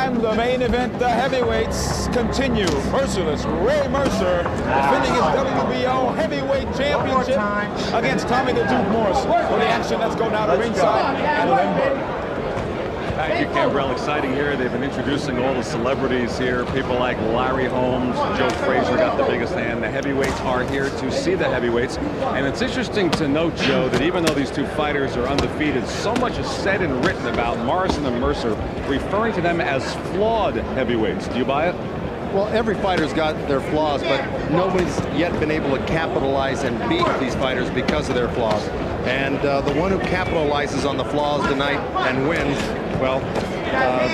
time, the main event, the heavyweights continue. Merciless Ray Mercer defending his WBO heavyweight championship against Tommy the Duke Morrison. For the action, let's go now to ringside and Lindbergh. Thank you, Cambrell. Exciting here. They've been introducing all the celebrities here. People like Larry Holmes, Joe Frazier got the biggest hand. The heavyweights are here to see the heavyweights. And it's interesting to note, Joe, that even though these two fighters are undefeated, so much is said and written about Morrison and Mercer, referring to them as flawed heavyweights. Do you buy it? Well, every fighter's got their flaws, but nobody's yet been able to capitalize and beat these fighters because of their flaws. And the one who capitalizes on the flaws tonight and wins, well,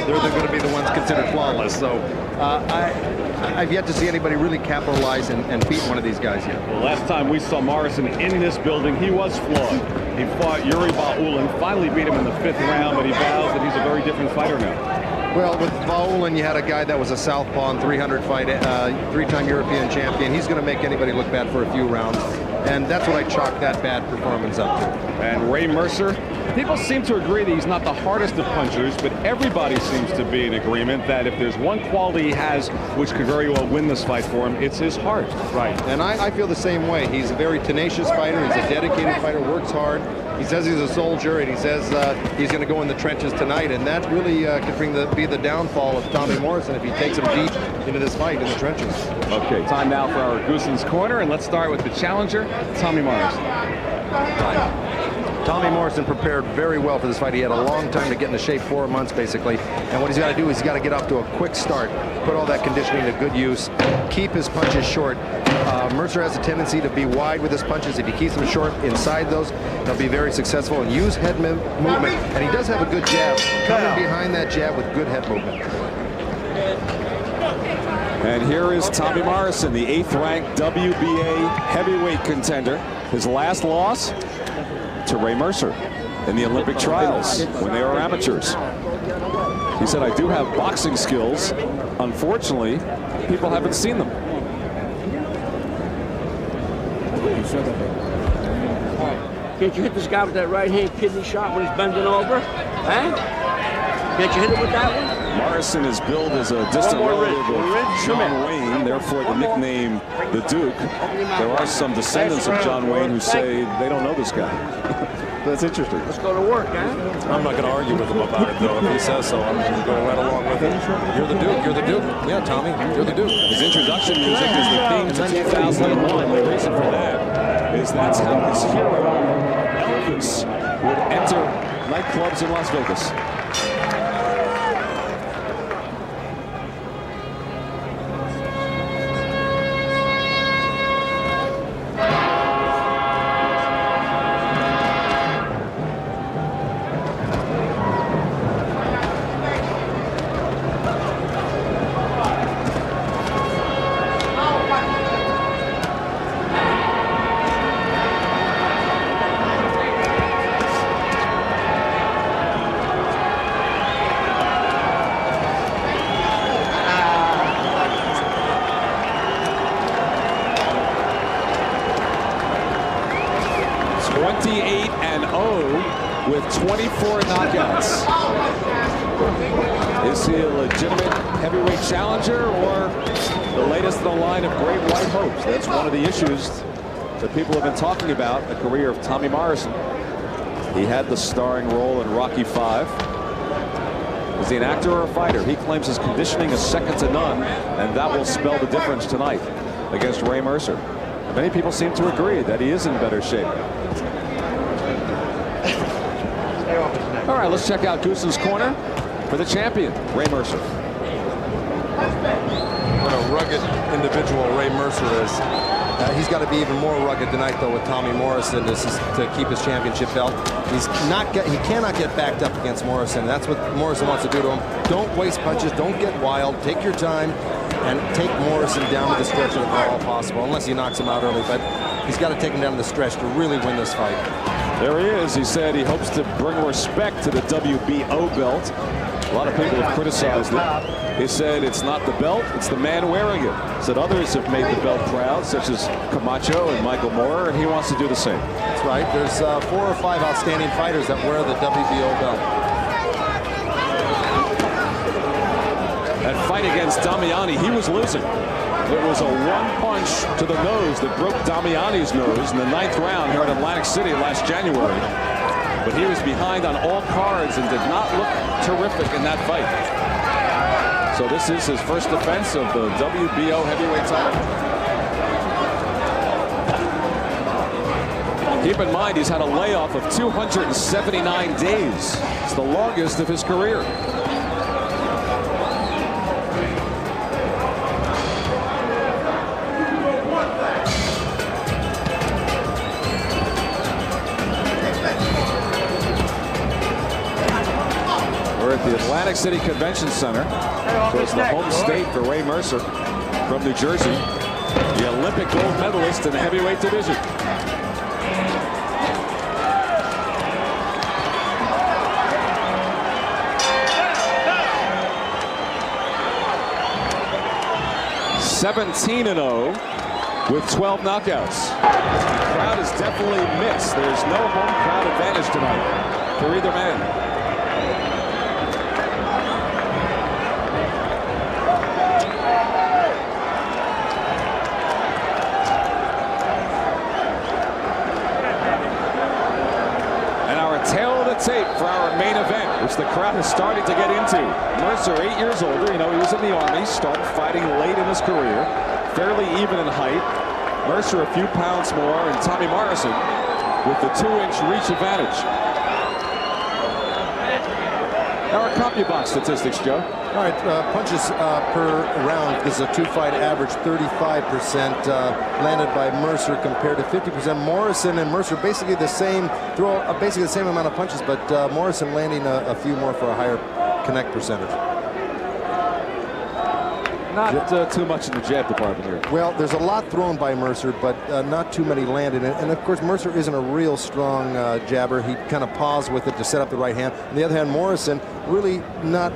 they're going to be the ones considered flawless. So I've yet to see anybody really capitalize and beat one of these guys yet. Well, last time we saw Morrison in this building, he was flawed. He fought Yuri Bauulin, finally beat him in the 5th round, but he vows that he's a very different fighter now. Well, with Bauulin, you had a guy that was a southpaw in 300 fight, 3-time European champion. He's going to make anybody look bad for a few rounds, and that's what I chalk that bad performance up to. And Ray Mercer, people seem to agree that he's not the hardest of punchers, but everybody seems to be in agreement that if there's one quality he has which could very well win this fight for him, it's his heart. Right, and I feel the same way. He's a very tenacious fighter. He's a dedicated fighter, works hard. He says he's a soldier, and he says he's going to go in the trenches tonight, and that really could be the downfall of Tommy Morrison if he takes him deep into this fight in the trenches. Okay, time now for our Goosen's Corner, and let's start with the challenger, Tommy Morrison. Tommy Morrison prepared very well for this fight. He had a long time to get into shape, 4 months basically. And what he's got to do is he's got to get off to a quick start, put all that conditioning to good use, keep his punches short. Mercer has a tendency to be wide with his punches. If he keeps them short inside those, he'll be very successful and use head movement. And he does have a good jab, coming behind that jab with good head movement. And here is Tommy Morrison, the 8th-ranked WBA heavyweight contender. His last loss to Ray Mercer in the Olympic trials when they were amateurs. He said, I do have boxing skills. Unfortunately, people haven't seen them. Can't you hit this guy with that right-hand kidney shot when he's bending over? Huh? Can't you hit him with that one? Morrison is billed as a distant relative of John Wayne, therefore the nickname The Duke. There are some descendants of John Wayne who say they don't know this guy. That's interesting. Let's go to work, huh? I'm not going to argue with him about it, though. If he says so, I'm going to go right along with it. You're the Duke. You're the Duke. Yeah, Tommy, you're the Duke. His introduction music is the theme to 2001. The reason for that is that's how his hero, Elvis, would enter nightclubs in Las Vegas. With 24 knockouts. Is he a legitimate heavyweight challenger or the latest in a line of great white hopes? That's one of the issues that people have been talking about, the career of Tommy Morrison. He had the starring role in Rocky V. Is he an actor or a fighter? He claims his conditioning is second to none, and that will spell the difference tonight against Ray Mercer. Many people seem to agree that he is in better shape. All right, let's check out Goosen's Corner for the champion, Ray Mercer. What a rugged individual Ray Mercer is. He's got to be even more rugged tonight, though, with Tommy Morrison to keep his championship belt. He cannot get backed up against Morrison. That's what Morrison wants to do to him. Don't waste punches. Don't get wild. Take your time and take Morrison down to the stretch if at all possible, unless he knocks him out early. But he's got to take him down to the stretch to really win this fight. There he is. He said he hopes to bring respect to the WBO belt. A lot of people have criticized it. He said it's not the belt, it's the man wearing it. He said others have made the belt proud, such as Camacho and Michael Moorer, and he wants to do the same. That's right. There's 4 or 5 outstanding fighters that wear the WBO belt. fight against Damiani, he was losing. It was a one punch to the nose that broke Damiani's nose in the 9th round here in Atlantic City last January. But he was behind on all cards and did not look terrific in that fight. So this is his first defense of the WBO heavyweight title. Keep in mind, he's had a layoff of 279 days. It's the longest of his career. We're at the Atlantic City Convention Center. So it's the home state for Ray Mercer from New Jersey, the Olympic gold medalist in the heavyweight division. (17-0) with 12 knockouts. The crowd is definitely mixed. There's no home crowd advantage tonight for either man. Tail of the tape for our main event, which the crowd is starting to get into. Mercer, 8 years older. You know, he was in the Army, started fighting late in his career, fairly even in height. Mercer a few pounds more, and Tommy Morrison with the 2-inch reach advantage. Our CompuBox statistics, Joe. All right, punches per round. This is a 2-fight average, 35% landed by Mercer compared to 50%. Morrison and Mercer basically the same, throw basically the same amount of punches, but Morrison landing a few more for a higher connect percentage. Not too much in the jab department here. Well, there's a lot thrown by Mercer, but not too many landed. And of course, Mercer isn't a real strong jabber. He kind of paused with it to set up the right hand. On the other hand, Morrison really not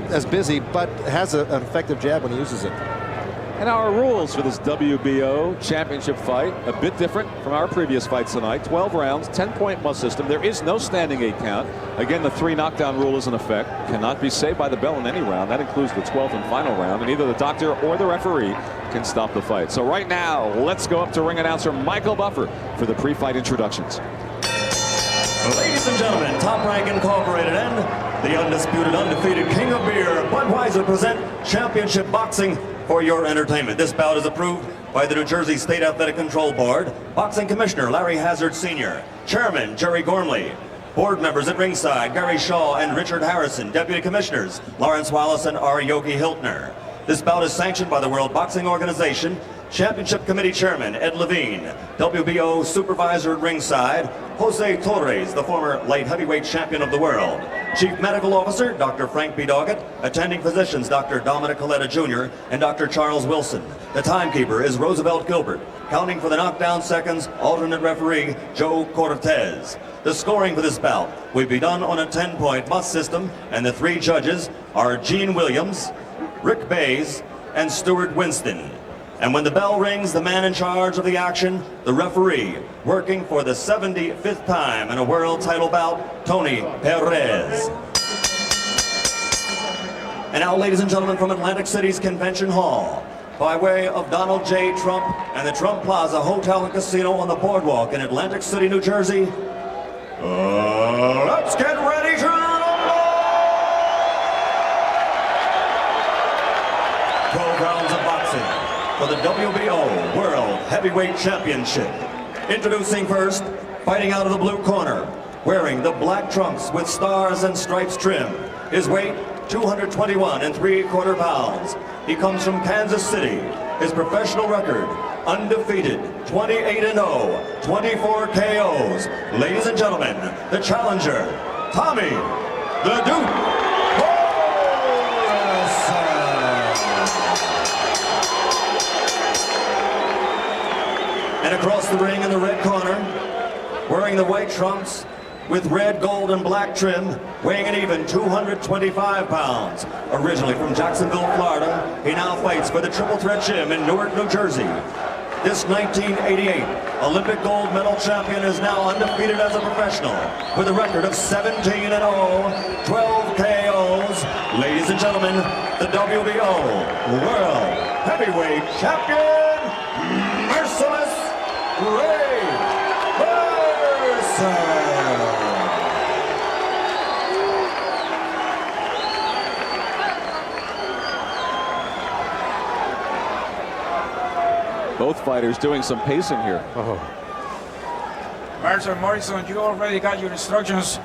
as busy, but has an effective jab when he uses it. And our rules for this WBO championship fight, a bit different from our previous fights tonight. 12 rounds, 10-point must system. There is no standing 8 count. Again, the 3 knockdown rule is in effect. Cannot be saved by the bell in any round. That includes the 12th and final round. And either the doctor or the referee can stop the fight. So right now, let's go up to ring announcer Michael Buffer for the pre-fight introductions. Ladies and gentlemen, Top Rank Incorporated and the undisputed, undefeated king of beer, Budweiser, present championship boxing for your entertainment. This bout is approved by the New Jersey State Athletic Control Board. Boxing Commissioner Larry Hazard Sr., Chairman Jerry Gormley, Board members at ringside Gary Shaw and Richard Harrison, Deputy Commissioners Lawrence Wallace and R. Yogi Hiltner. This bout is sanctioned by the World Boxing Organization. Championship Committee Chairman Ed Levine, WBO Supervisor at ringside Jose Torres, the former light heavyweight champion of the world. Chief Medical Officer Dr. Frank B. Doggett, attending physicians Dr. Dominic Coletta Jr. and Dr. Charles Wilson. The timekeeper is Roosevelt Gilbert. Counting for the knockdown seconds, alternate referee Joe Cortez. The scoring for this bout will be done on a 10-point must system, and the 3 judges are Gene Williams, Rick Bays, and Stuart Winston. And when the bell rings, the man in charge of the action, the referee, working for the 75th time in a world title bout, Tony Perez. And now, ladies and gentlemen, from Atlantic City's Convention Hall, by way of Donald J. Trump and the Trump Plaza Hotel and Casino on the boardwalk in Atlantic City, New Jersey, let's get ready to rumble! 12 rounds of boxing for the WBO World Heavyweight Championship. Introducing first, fighting out of the blue corner, wearing the black trunks with stars and stripes trim. His weight, 221 3/4 pounds. He comes from Kansas City. His professional record, undefeated, 28-0, 24 KOs. Ladies and gentlemen, the challenger, Tommy The Duke Morrison. And across the ring in the red corner, wearing the white trunks with red, gold, and black trim, weighing an even 225 pounds. Originally from Jacksonville, Florida, he now fights for the Triple Threat Gym in Newark, New Jersey. This 1988 Olympic gold medal champion is now undefeated as a professional with a record of 17-0, 12 KOs. Ladies and gentlemen, the WBO World Heavyweight Champion, Merciless Ray Mercer. Both fighters doing some pacing here. Mercer, Morrison, you already got your instructions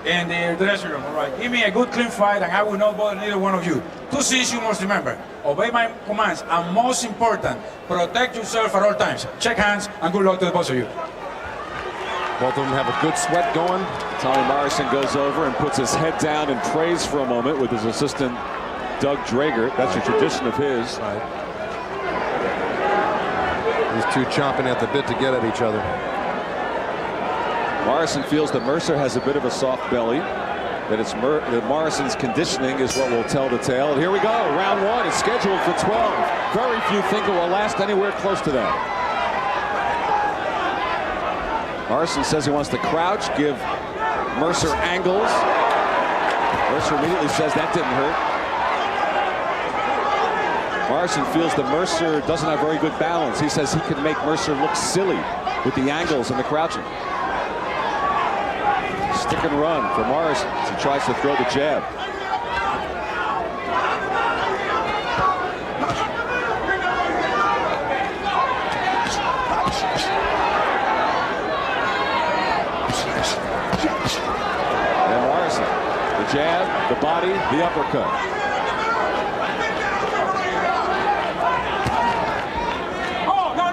in the dressing room, all right? Give me a good, clean fight, and I will not bother neither one of you. Two things you must remember. Obey my commands, and most important, protect yourself at all times. Shake hands, and good luck to the both of you. Both of them have a good sweat going. Tommy Morrison goes over and puts his head down and prays for a moment with his assistant, Doug Drager. That's a tradition of his. These two chomping at the bit to get at each other. Morrison feels that Mercer has a bit of a soft belly, that that Morrison's conditioning is what will tell the tale. And here we go. Round one is scheduled for 12. Very few think it will last anywhere close to that. Morrison says he wants to crouch, give Mercer angles. Mercer immediately says that didn't hurt. Morrison feels that Mercer doesn't have very good balance. He says he can make Mercer look silly with the angles and the crouching. Stick and run for Morrison as he tries to throw the jab. And Morrison, the jab, the body, the uppercut.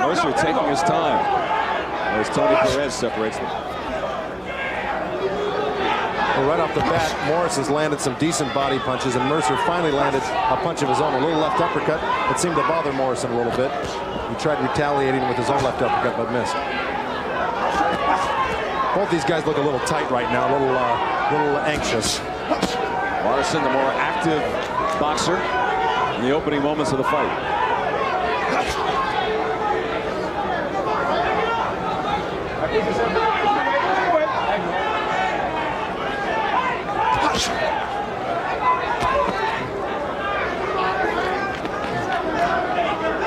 Mercer taking his time as Tony Perez separates them. Well, right off the bat, Morrison's landed some decent body punches, and Mercer finally landed a punch of his own, a little left uppercut that seemed to bother Morrison a little bit. He tried retaliating with his own left uppercut, but missed. Both these guys look a little tight right now, a little anxious. Morrison, the more active boxer in the opening moments of the fight.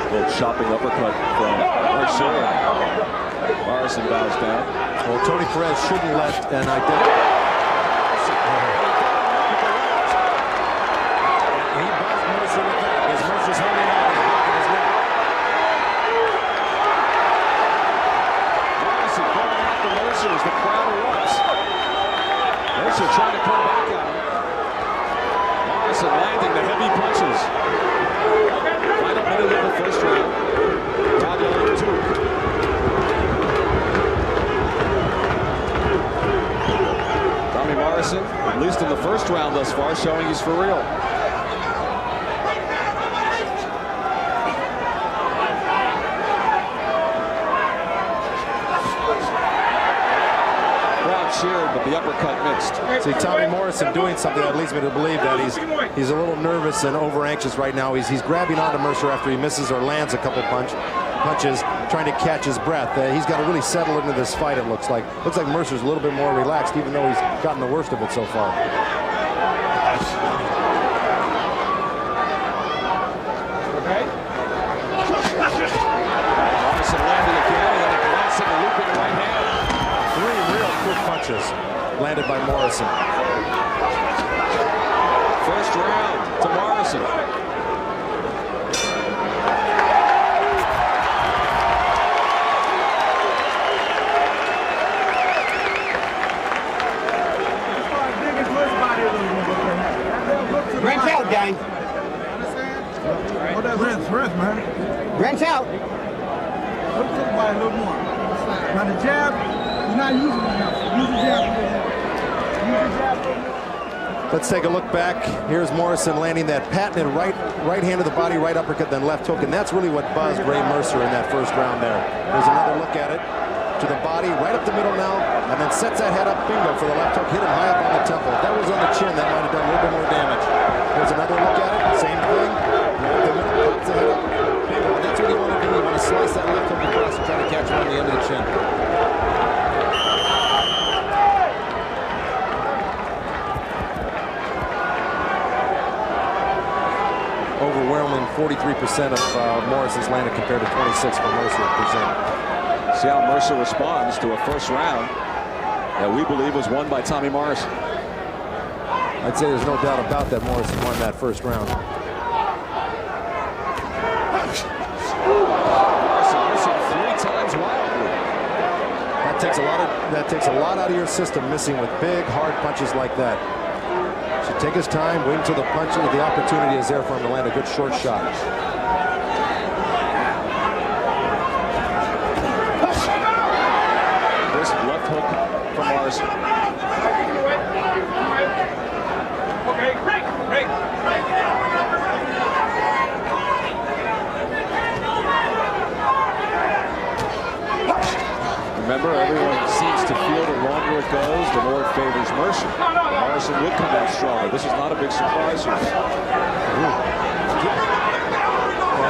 Little chopping uppercut from Mercer. Morrison bows down. Well, Tony Perez shouldn't let an identity. He buzzed Mercer with that as Mercer's holding on to the back of his neck. Morrison going after Mercer as the crowd erupts. Mercer trying to come back at him. Morrison landing the heavy punches. Final minute of the first round. Crowd yelling Duke. Tommy Morrison, at least in the first round thus far, showing he's for real. Cheered, but the uppercut mixed. See, Tommy Morrison doing something that leads me to believe that he's a little nervous and over anxious right now. He's grabbing onto Mercer after he misses or lands a couple punches, trying to catch his breath. He's got to really settle into this fight, it looks like. Looks like Mercer's a little bit more relaxed, even though he's gotten the worst of it so far. Morrison landing again, and then a glancing and looping right hand. Three real quick punches landed by Morrison. First round to Morrison. Rent's out, gang. Oh, that rent's man. Rent's out. Look to the body a little more. Now the jab, he's not using it enough. Use the jab. Use the jab. Let's take a look back. Here's Morrison landing that patented right hand to the body, right uppercut, then left hook, and that's really what buzzed Ray Mercer in that first round there. There's another look at it. To the body, right up the middle now, and then sets that head up, bingo, for the left hook, hit him high up on the temple. If that was on the chin, that might have done a little bit more damage. There's another look at it, same thing. Right up the middle, pops the head up, bingo. That's what you want to do. You want to slice that left hook across and try to catch him on the end of the chin. overwhelming 43% of Morrison's landed compared to 26 for Mercer. See how Mercer responds to a first round that we believe was won by Tommy Morrison. I'd say there's no doubt about that Morrison won that first round. Morrison missing 3 times wildly. That takes a lot out of your system, missing with big, hard punches like that. Should take his time, wait until the opportunity is there for him to land a good short shot. This left hook from Morrison. Okay, break. Remember, everyone seems to feel the longer it goes, the more it favors Mercer. Morrison would come out stronger. This is not a big surprise here. Well,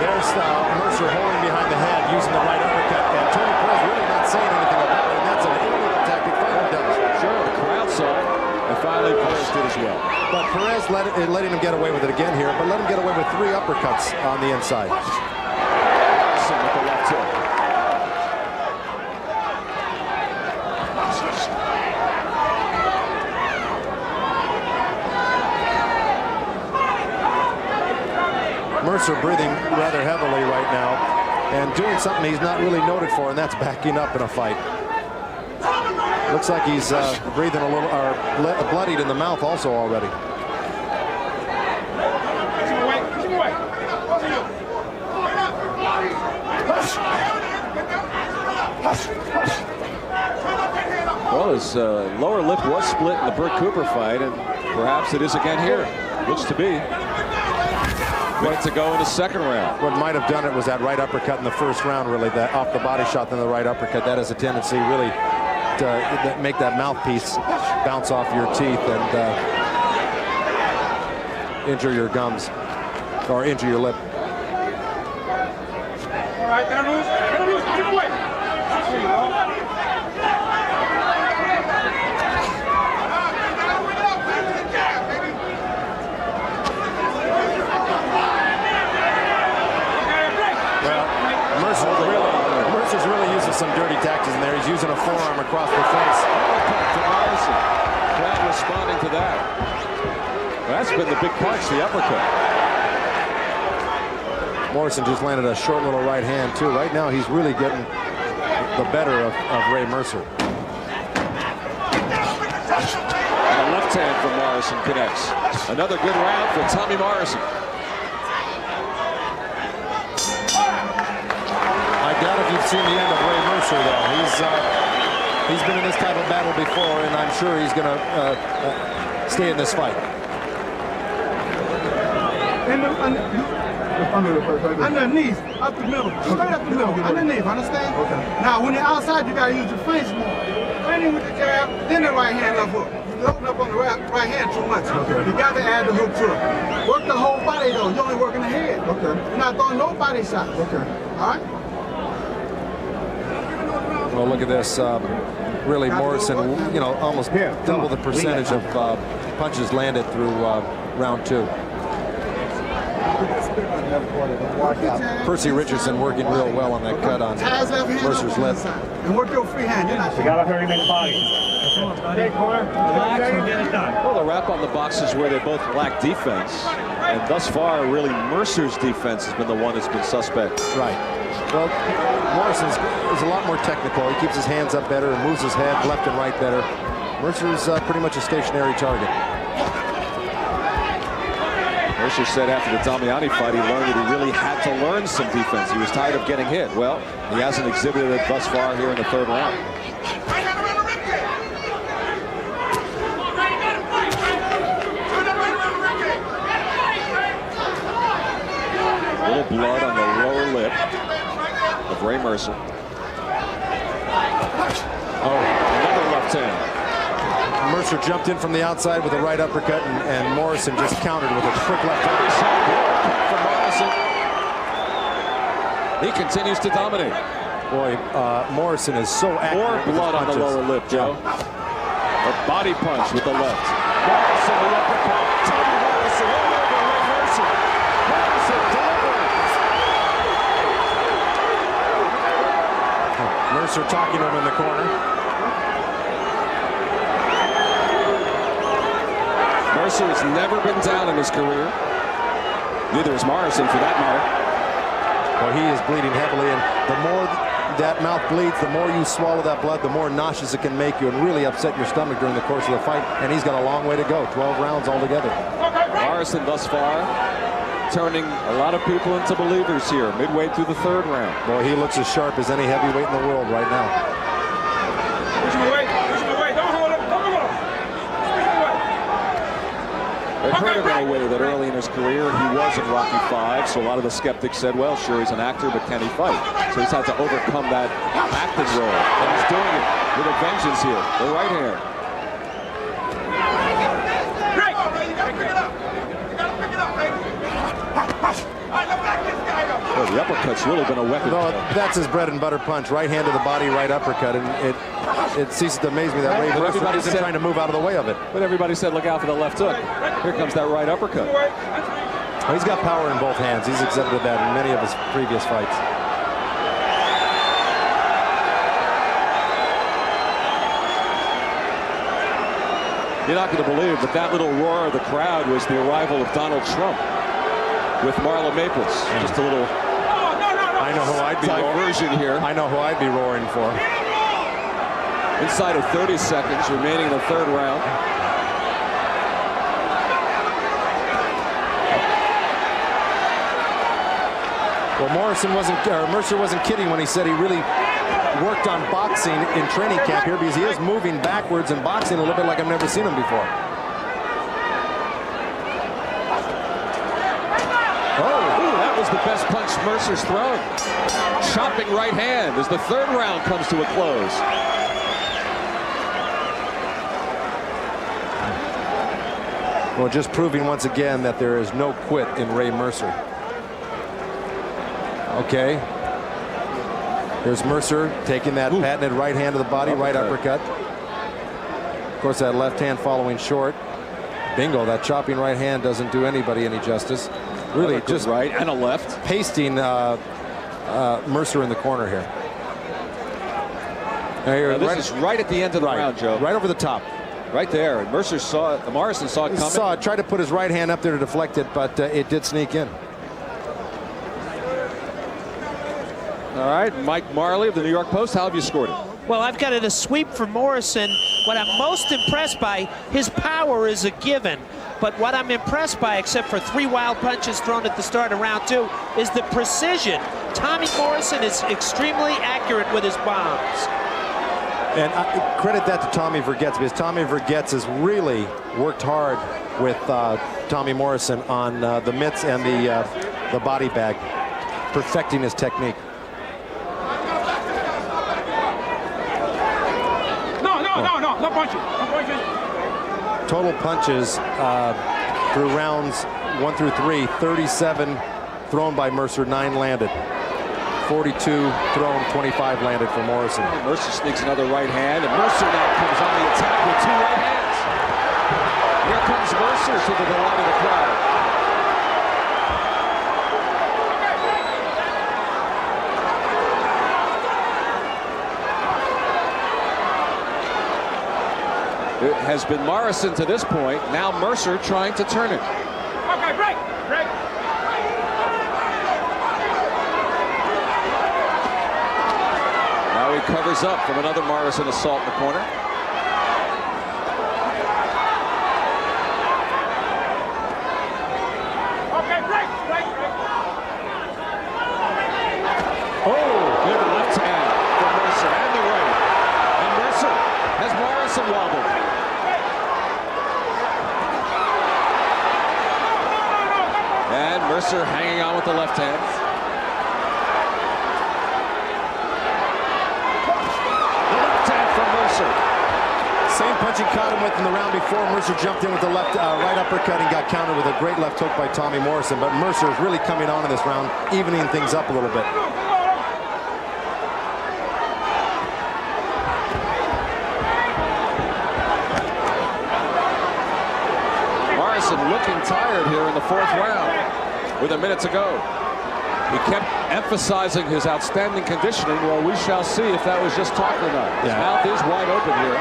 there's Mercer holding behind the head, using the right uppercut, and Tony Perez really not saying anything about it, and that's an illegal tactic fighter does. Sure, the crowd saw it, and finally Perez did as well. But Perez letting him get away with it again here, but let him get away with 3 uppercuts on the inside. Morrison with the left hook. Mercer breathing rather heavily right now and doing something he's not really noted for, and that's backing up in a fight. Looks like he's breathing a little, or bloodied in the mouth also already. Well, his lower lip was split in the Burt Cooper fight, and perhaps it is again here. Looks to be. Minute to go in the second round. What might have done it was that right uppercut in the first round, really, that off the body shot, then the right uppercut. That has a tendency really to make that mouthpiece bounce off your teeth and injure your gums or injure your lip. All right, get loose, get away. There you go. Mercer's really using some dirty tactics in there. He's using a forearm across the face. To Morrison. Crowd responding to that. Well, that's been the big punch, the uppercut. Morrison just landed a short little right hand, too. Right now, he's really getting the better of Ray Mercer. And a left hand from Morrison connects. Another good round for Tommy Morrison. I doubt if you've seen the end of Ray Mercer, though. He's been in this type of battle before, and I'm sure he's going to stay in this fight. Underneath, up the middle, straight up the middle, underneath, understand? Okay. Now, when you're outside, you got to use your feints more. Training with the jab, then the right hand left hook. You open up on the right hand too much. Okay. You got to add the hook to it. Work the whole body, though. You're only working the head. Okay. You're not throwing no body shots. Okay. All right? Well, look at this. Really, Morrison, almost double the percentage of punches landed through round 2. Percy Richardson working real well on that cut on Mercer's lip. And work your free hand. You got a 30-minute body. Take corner, relax and get it done. Well, the wrap on the box is where they both lack defense. And thus far, really, Mercer's defense has been the one that's been suspect. Right. Well, Morrison is a lot more technical. He keeps his hands up better and moves his head left and right better. Mercer's pretty much a stationary target. Mercer said after the Damiani fight, he learned that he really had to learn some defense. He was tired of getting hit. Well, he hasn't exhibited it thus far here in the third round. A little blood on the lower lip of Ray Mercer. Oh, another left hand. Mercer jumped in from the outside with a right uppercut, and Morrison just countered with a quick left hand. For Morrison. He continues to dominate. Boy, Morrison is so accurate. More blood on the lower lip, Joe. A body punch with the left. Morrison, the uppercut. Tommy Morrison all over Ray Mercer. Morrison Mercer talking to him in the corner. Mercer has never been down in his career. Neither is Morrison, for that matter. Well, he is bleeding heavily, and the more that mouth bleeds, the more you swallow that blood, the more nauseous it can make you and really upset your stomach during the course of the fight. And he's got a long way to go, 12 rounds altogether. Morrison thus far turning a lot of people into believers here, midway through the 3rd round. Well, he looks as sharp as any heavyweight in the world right now. Push him away. Push him away. Don't hold him. Don't hold him. Push him away. It hurt him in a way that early in his career he was in Rocky V, so a lot of the skeptics said, well, sure, he's an actor, but can he fight? So he's had to overcome that acting role, and he's doing it with a vengeance here. The right hand. Break. You gotta pick it up. You gotta pick it up, baby. All right, let's back this guy up. Well, the uppercut's really been a weapon. No, that's his bread and butter punch. Right hand to the body, right uppercut, and it ceases to amaze me that Ray Mercer isn't trying to move out of the way of it. But everybody said, look out for the left hook. Here comes that right uppercut. Well, he's got power in both hands. He's exhibited that in many of his previous fights. You're not going to believe, but that little roar of the crowd was the arrival of Donald Trump with Marla Maples. Just a little I know who I'd be diversion here. I know who I'd be roaring for. Inside of 30 seconds remaining in the 3rd round. Well, Mercer wasn't kidding when he said he really worked on boxing in training camp here, because he is moving backwards in boxing a little bit like I've never seen him before. That was the best punch Mercer's thrown. Chopping right hand as the 3rd round comes to a close. Well, just proving once again that there is no quit in Ray Mercer. Okay. There's Mercer taking that patented right hand to the body, right uppercut. Of course, that left hand following short. Bingo, that chopping right hand doesn't do anybody any justice. Really just right and a left. Pasting Mercer in the corner here. This is right at the end of the round, Joe. Right over the top. Right there. And Mercer saw it. Morrison saw it coming. Tried to put his right hand up there to deflect it, but it did sneak in. All right, Mike Marley of the New York Post, how have you scored it? Well, I've got it a sweep for Morrison. What I'm most impressed by, his power is a given. But what I'm impressed by, except for 3 wild punches thrown at the start of round 2, is the precision. Tommy Morrison is extremely accurate with his bombs. And I credit that to Tommy Vergetz, because Tommy Vergetz has really worked hard with Tommy Morrison on the mitts and the body bag, perfecting his technique. No punching. No punching. Total punches through rounds 1 through 3, 37 thrown by Mercer, 9 landed. 42 thrown, 25 landed for Morrison. Mercer sneaks another right hand, and Mercer now comes on the attack with 2 right hands. Here comes Mercer to the delight of the crowd. It has been Morrison to this point. Now Mercer trying to turn it. Okay, break. Now he covers up from another Morrison assault in the corner. Okay, break. Oh, good left hand from Mercer and the right. And Mercer has Morrison wobbled. And Mercer hanging on with the left hand. The left hand from Mercer. Same punch he caught him with in the round before. Mercer jumped in with the left right uppercut and got countered with a great left hook by Tommy Morrison. But Mercer is really coming on in this round, evening things up a little bit. Morrison looking tired here in the 4th round with a minute to go. He kept emphasizing his outstanding conditioning. Well, we shall see if that was just talk or not. His mouth is wide open here.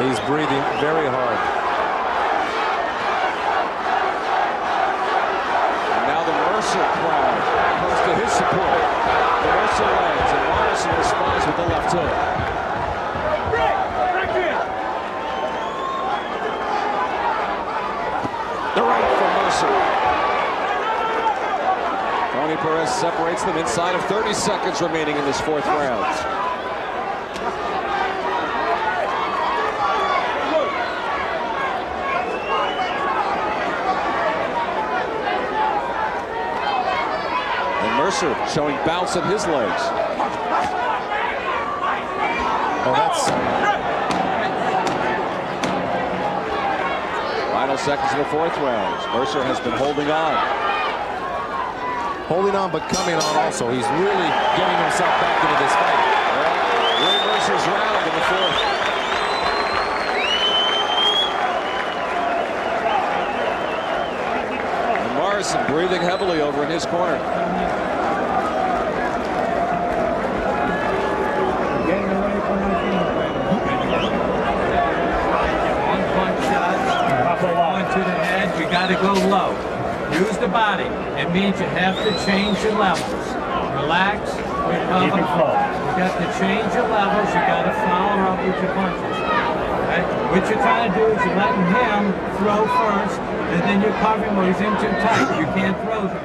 He's breathing very hard. And now the Mercer crowd comes to his support. The Mercer lands, and Morrison responds with the left hook. The right from Mercer. Tony Perez separates them inside of 30 seconds remaining in this fourth round. And Mercer showing bounce in his legs. Oh, that's... Final seconds of the fourth round. Mercer has been holding on. Holding on, but coming on also. He's really getting himself back into this fight. Well, Ray Mercer's round in the fourth. And Morrison breathing heavily over in his corner. One-punch shots, going to the head, you got to go low. Use the body. It means you have to change your levels. Relax, recover. You got to change your levels. You got to follow up with your punches. Right? What you're trying to do is you're letting him throw first, and then you're covering where he's in too tight. You can't throw him.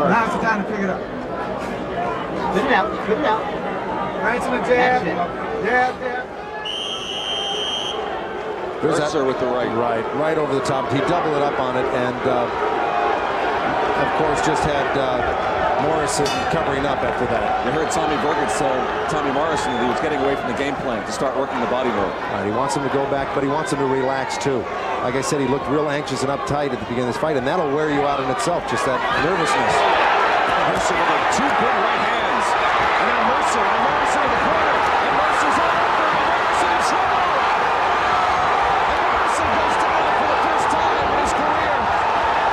Now's the time to pick it up. Put it out. Put it out. Right to the jab. Jab, jab. Mercer with the right. Right over the top. He doubled it up on it, and of course just had Morrison covering up after that. You heard Tommy Bergen tell Tommy Morrison that he was getting away from the game plan to start working the body more. Right, he wants him to go back, but he wants him to relax too. Like I said, he looked real anxious and uptight at the beginning of this fight, and that'll wear you out in itself, just that nervousness. Mercer with two good right hands. And now Mercer in the corner. And Mercer's all over. Mercer in trouble. And Morrison goes down for the first time in his career.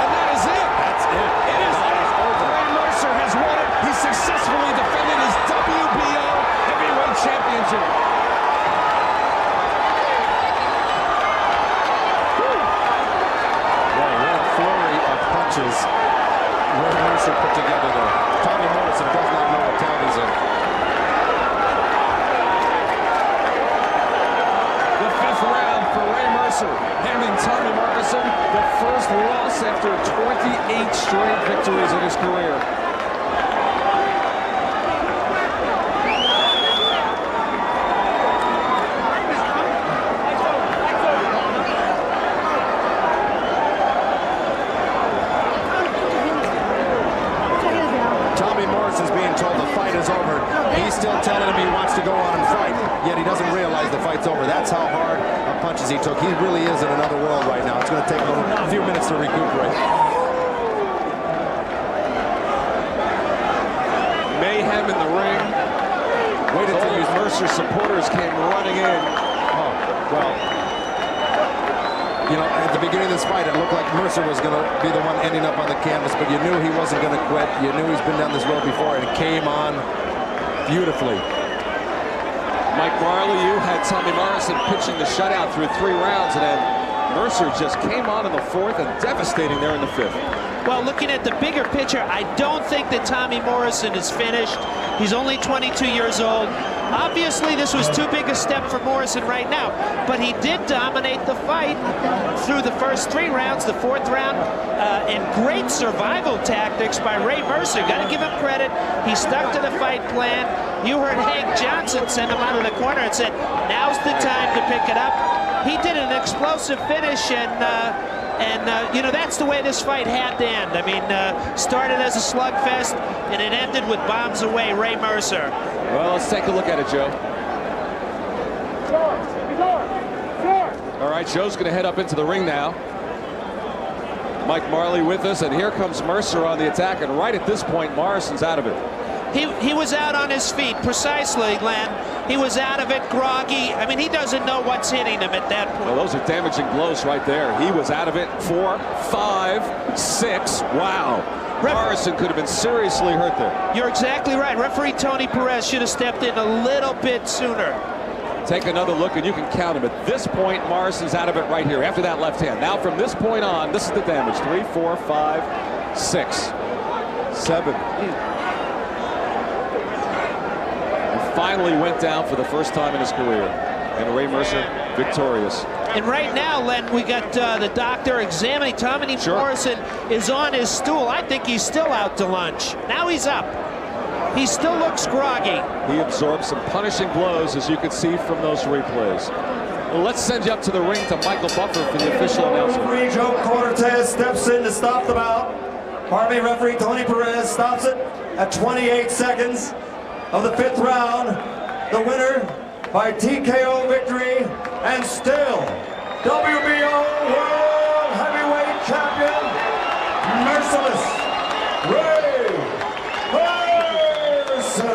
And that is it. That's it. It is over. Ray Mercer has won it. He successfully defended his WBO heavyweight championship. Well, what a flurry of punches Ray Mercer put together there. Tommy Morrison does not know what town he's in. The fifth round for Ray Mercer, handing Tommy Morrison the first loss after 28 straight victories in his career. Tommy Morrison's being told the fight is over. He's still telling him he wants to go on and fight, yet he doesn't realize the fight's over. That's how hard of punches he took. He really is in another world right now. It's going to take him a few minutes to recuperate. Mayhem in the ring. Wait until these Mercer supporters came running in. Oh, well, you know, at the beginning of this fight, it looked like Mercer was going to be the one ending up on the canvas, but you knew he wasn't going to quit. You knew he's been down this road before, and it came on beautifully. Mike Marley, you had Tommy Morrison pitching the shutout through 3 rounds, and then Mercer just came on in the fourth and devastating there in the fifth. Well, looking at the bigger picture, I don't think that Tommy Morrison is finished. He's only 22 years old. Obviously, this was too big a step for Morrison right now, but he did dominate the fight through the first 3 rounds, the fourth round, and great survival tactics by Ray Mercer. Got to give him credit. He stuck to the fight plan. You heard Hank Johnson send him out of the corner and said, now's the time to pick it up. He did an explosive finish, and you know, that's the way this fight had to end. I mean, started as a slugfest, and it ended with bombs away, Ray Mercer. Well, let's take a look at it, Joe. All right, Joe's going to head up into the ring now. Mike Marley with us, and here comes Mercer on the attack, and right at this point, Morrison's out of it. He was out on his feet, precisely, Glenn. He was out of it, groggy. I mean, he doesn't know what's hitting him at that point. Well, those are damaging blows right there. He was out of it. 4, 5, 6. Wow. Morrison could have been seriously hurt there. You're exactly right. Referee Tony Perez should have stepped in a little bit sooner. Take another look, and you can count him. At this point, Morrison's out of it right here after that left hand. Now, from this point on, this is the damage. 3, 4, 5, 6, 7. He finally went down for the first time in his career. And Ray Mercer victorious. And right now, Len, we got the doctor examining. Tommy Morrison is on his stool. I think he's still out to lunch. Now he's up. He still looks groggy. He absorbed some punishing blows, as you can see from those replays. Well, let's send you up to the ring to Michael Buffer for the official announcement. Referee Joe Cortez steps in to stop the bout. Pardon me, referee Tony Perez stops it at 28 seconds of the 5th round. The winner by TKO victory, and still WBO World Heavyweight Champion, Merciless Ray Mercer.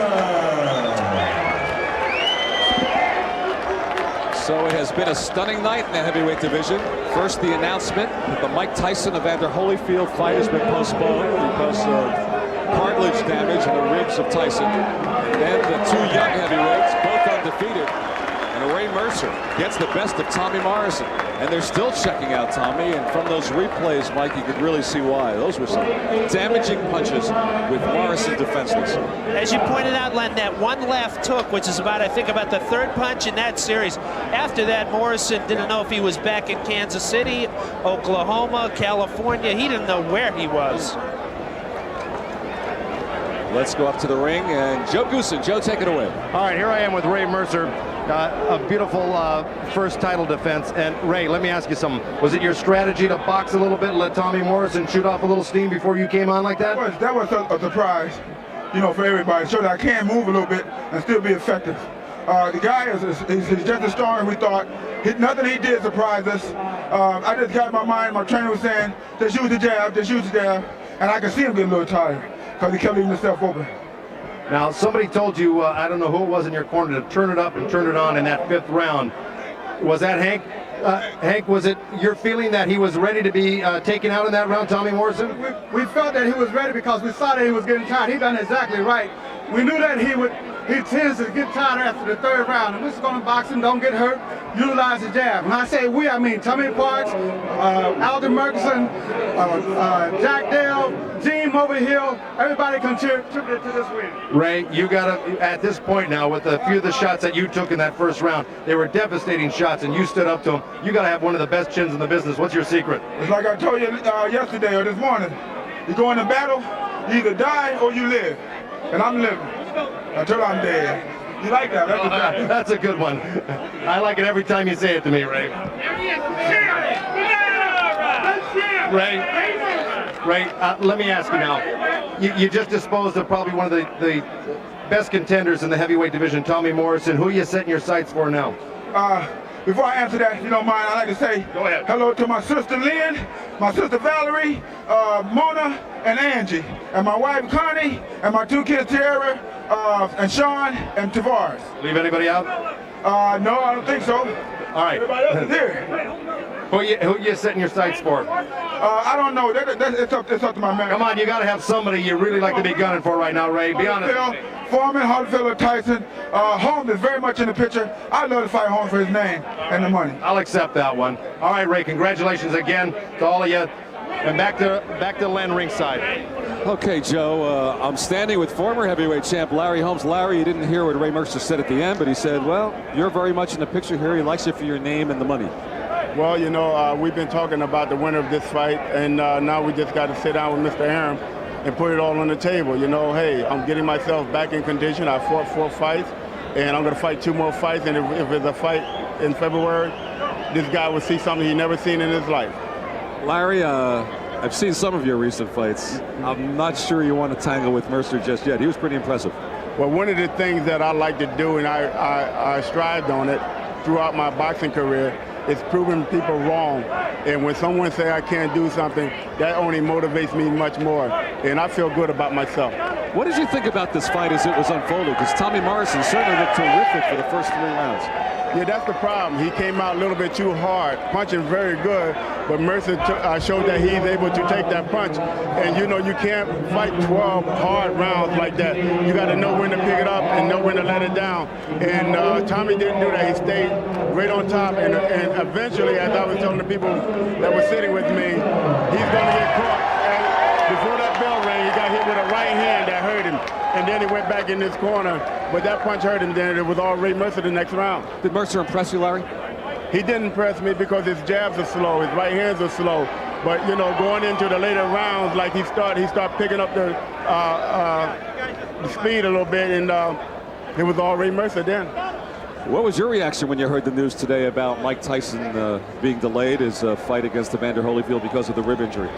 So it has been a stunning night in the heavyweight division. First, the announcement that the Mike Tyson Evander Holyfield fight has been postponed because of cartilage damage in the ribs of Tyson. Then the 2 young heavyweights, both undefeated. And Ray Mercer gets the best of Tommy Morrison. And they're still checking out Tommy. And from those replays, Mike, you could really see why. Those were some damaging punches with Morrison defenseless. As you pointed out, Len, that one left hook, which is about, I think, about the 3rd punch in that series. After that, Morrison didn't know if he was back in Kansas City, Oklahoma, California. He didn't know where he was. Let's go up to the ring, and Joe Goosen. Joe, take it away. All right, here I am with Ray Mercer. A beautiful first title defense. And Ray, let me ask you something. Was it your strategy to box a little bit and let Tommy Morrison shoot off a little steam before you came on like that? That was a surprise, you know, for everybody. So that I can move a little bit and still be effective. The guy is just as strong as we thought. Nothing he did surprised us. I just got in my mind, my trainer was saying, just use the jab, just use the jab. And I could see him getting a little tired because he kept leaving himself open. Now, somebody told you, I don't know who it was in your corner, to turn it up and turn it on in that 5th round. Was that Hank? Hank, was it your feeling that he was ready to be taken out in that round, Tommy Morrison? We felt that he was ready because we saw that he was getting tired. He done exactly right. We knew that he tends to get tired after the 3rd round. And we're just going to box him, don't get hurt, utilize the jab. When I say we, I mean Tommy Parks, Alden Murchison, Jack Dale, Gene Overhill, everybody contributed to this win. Ray, you got to, at this point now, with a few of the shots that you took in that 1st round, they were devastating shots, and you stood up to them. You got to have one of the best chins in the business. What's your secret? It's like I told you yesterday or this morning. You go into battle, you either die or you live. And I'm living until I'm dead. You like that? That's a good one. I like it every time you say it to me, Ray. Ray, let me ask you now. You just disposed of probably one of the best contenders in the heavyweight division, Tommy Morrison. Who are you setting your sights for now? Before I answer that, if you don't mind, I'd like to say hello to my sister Lynn, my sister Valerie, Mona, and Angie, and my wife Connie, and my 2 kids, Tierra, and Sean, and Tavares. Leave anybody out? No, I don't think so. All right. Everybody else is here. Who are you setting your sights for? I don't know. It's up to my man. Come on, you got to have somebody you really like to be gunning for right now, Ray. Be honest. Foreman, Holyfield, or Tyson. Holmes is very much in the picture. I'd love to fight Holmes for his name and the money. I'll accept that one. All right, Ray, congratulations again to all of you. And back to Len ringside. Okay, Joe, I'm standing with former heavyweight champ Larry Holmes. Larry, you didn't hear what Ray Mercer said at the end, but he said, well, you're very much in the picture here. He likes you for your name and the money. Well, you know, we've been talking about the winner of this fight, and now we just got to sit down with Mr. Arum and put it all on the table. You know, hey, I'm getting myself back in condition. I fought 4 fights, and I'm going to fight 2 more fights. And if it's a fight in February, this guy will see something he never seen in his life. Larry, I've seen some of your recent fights. I'm not sure you want to tangle with Mercer just yet. He was pretty impressive. Well, one of the things that I like to do, and I strived on it throughout my boxing career, is proving people wrong. And when someone say I can't do something, that only motivates me much more. And I feel good about myself. What did you think about this fight as it was unfolded? Because Tommy Morrison certainly looked terrific for the first 3 rounds. Yeah, that's the problem. He came out a little bit too hard, punching very good, but Mercer showed that he's able to take that punch. And you know, you can't fight 12 hard rounds like that. You got to know when to pick it up and know when to let it down. And Tommy didn't do that. He stayed right on top. And eventually, as I was telling the people that were sitting with me, he's going to get caught. And before that bell rang, he got hit with a right hand that hurt him. And then he went back in this corner. But that punch hurt him. Then it was all Ray Mercer the next round. Did Mercer impress you, Larry? He didn't impress me because his jabs are slow, his right hands are slow. But you know, going into the later rounds, like he started picking up the speed a little bit, and it was all Ray Mercer then. What was your reaction when you heard the news today about Mike Tyson being delayed his fight against Evander Holyfield because of the rib injury?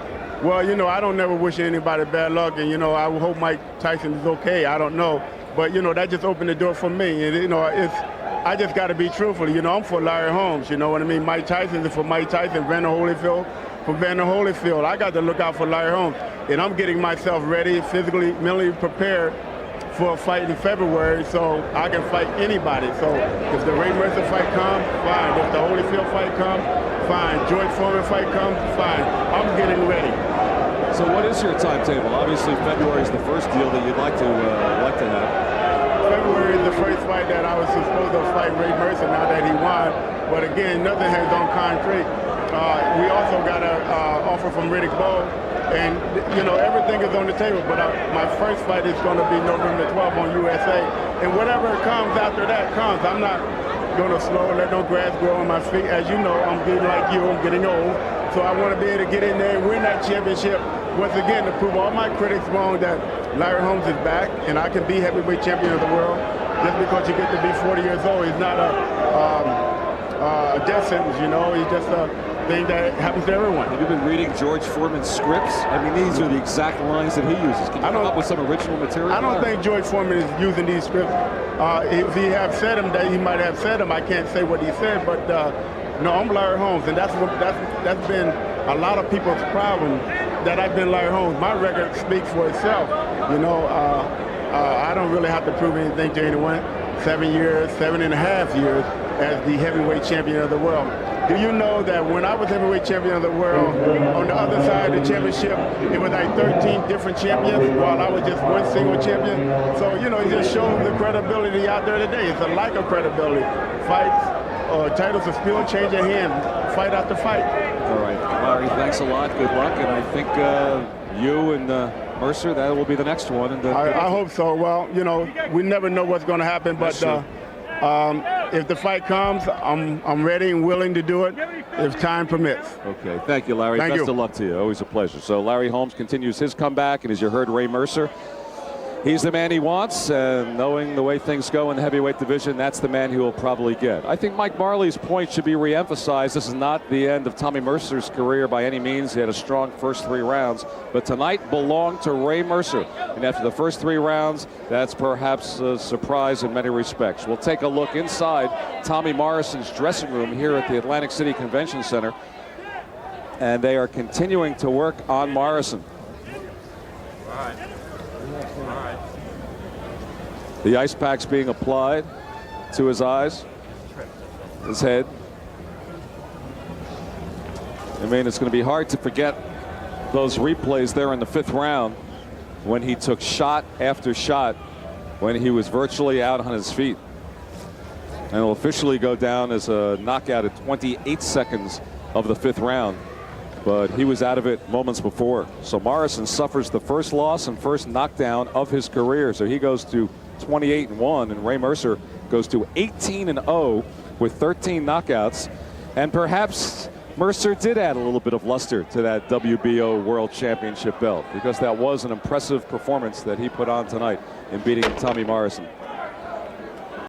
Well, you know, I don't never wish anybody bad luck, and you know, I hope Mike Tyson is okay. I don't know, but you know, that just opened the door for me, and you know, I just got to be truthful. You know, I'm for Larry Holmes. You know what I mean? Mike Tyson is for Mike Tyson. Evander Holyfield for Evander Holyfield. I got to look out for Larry Holmes, and I'm getting myself ready, physically, mentally prepared for a fight in February, so I can fight anybody. So if the Ray Mercer fight comes, fine. If the Holyfield fight comes, fine. George Foreman fight comes, fine. I'm getting ready. So what is your timetable? Obviously, February is the first deal that you'd like to have. February is the first fight that I was supposed to fight Ray Mercer now that he won. But again, nothing has on concrete. We also got an offer from Riddick Bowe. And, you know, everything is on the table. But my first fight is going to be November 12th on USA. And whatever comes after that comes. I'm not going to slow, let no grass grow on my feet. As you know, I'm getting like you. I'm getting old. So I want to be able to get in there and win that championship once again to prove all my critics wrong that Larry Holmes is back and I can be heavyweight champion of the world. Just because you get to be 40 years old is not a death sentence, you know. It's just a thing that happens to everyone. Have you been reading George Foreman's scripts? I mean, these are the exact lines that he uses. Can you come up with some original material? I don't think George Foreman is using these scripts. If he have said them, that he might have said them. I can't say what he said, but no, I'm Larry Holmes, and that's been a lot of people's problem, that I've been Larry Holmes. My record speaks for itself. You know, I don't really have to prove anything to anyone. 7 years, 7.5 years as the heavyweight champion of the world. Do you know that when I was heavyweight champion of the world, on the other side of the championship, it was like 13 different champions while I was just one single champion? So, you know, it just shows the credibility out there today. It's a lack of credibility. Fights, titles are still changing hands, fight after fight. All right, Larry, thanks a lot. Good luck. And I think you and Mercer, that will be the next one. And I hope so. Well, you know, we never know what's going to happen, but if the fight comes, I'm ready and willing to do it if time permits. Okay, thank you, Larry. Thank Best you. of luck to you. Always a pleasure. So Larry Holmes continues his comeback, and as you heard, Ray Mercer, he's the man he wants, and knowing the way things go in the heavyweight division, that's the man he will probably get. I think Mike Marley's point should be re-emphasized. This is not the end of Tommy Mercer's career by any means. He had a strong first 3 rounds, but tonight belonged to Ray Mercer. And after the first 3 rounds, that's perhaps a surprise in many respects. We'll take a look inside Tommy Morrison's dressing room here at the Atlantic City Convention Center, and they are continuing to work on Morrison. All right. The ice pack's being applied to his eyes, his head. I mean, it's going to be hard to forget those replays there in the 5th round when he took shot after shot when he was virtually out on his feet. And it'll officially go down as a knockout at 28 seconds of the 5th round. But he was out of it moments before. So Morrison suffers the first loss and first knockdown of his career. So he goes to 28-1, and Ray Mercer goes to 18-0 with 13 knockouts. And perhaps Mercer did add a little bit of luster to that WBO World Championship belt, because that was an impressive performance that he put on tonight in beating Tommy Morrison.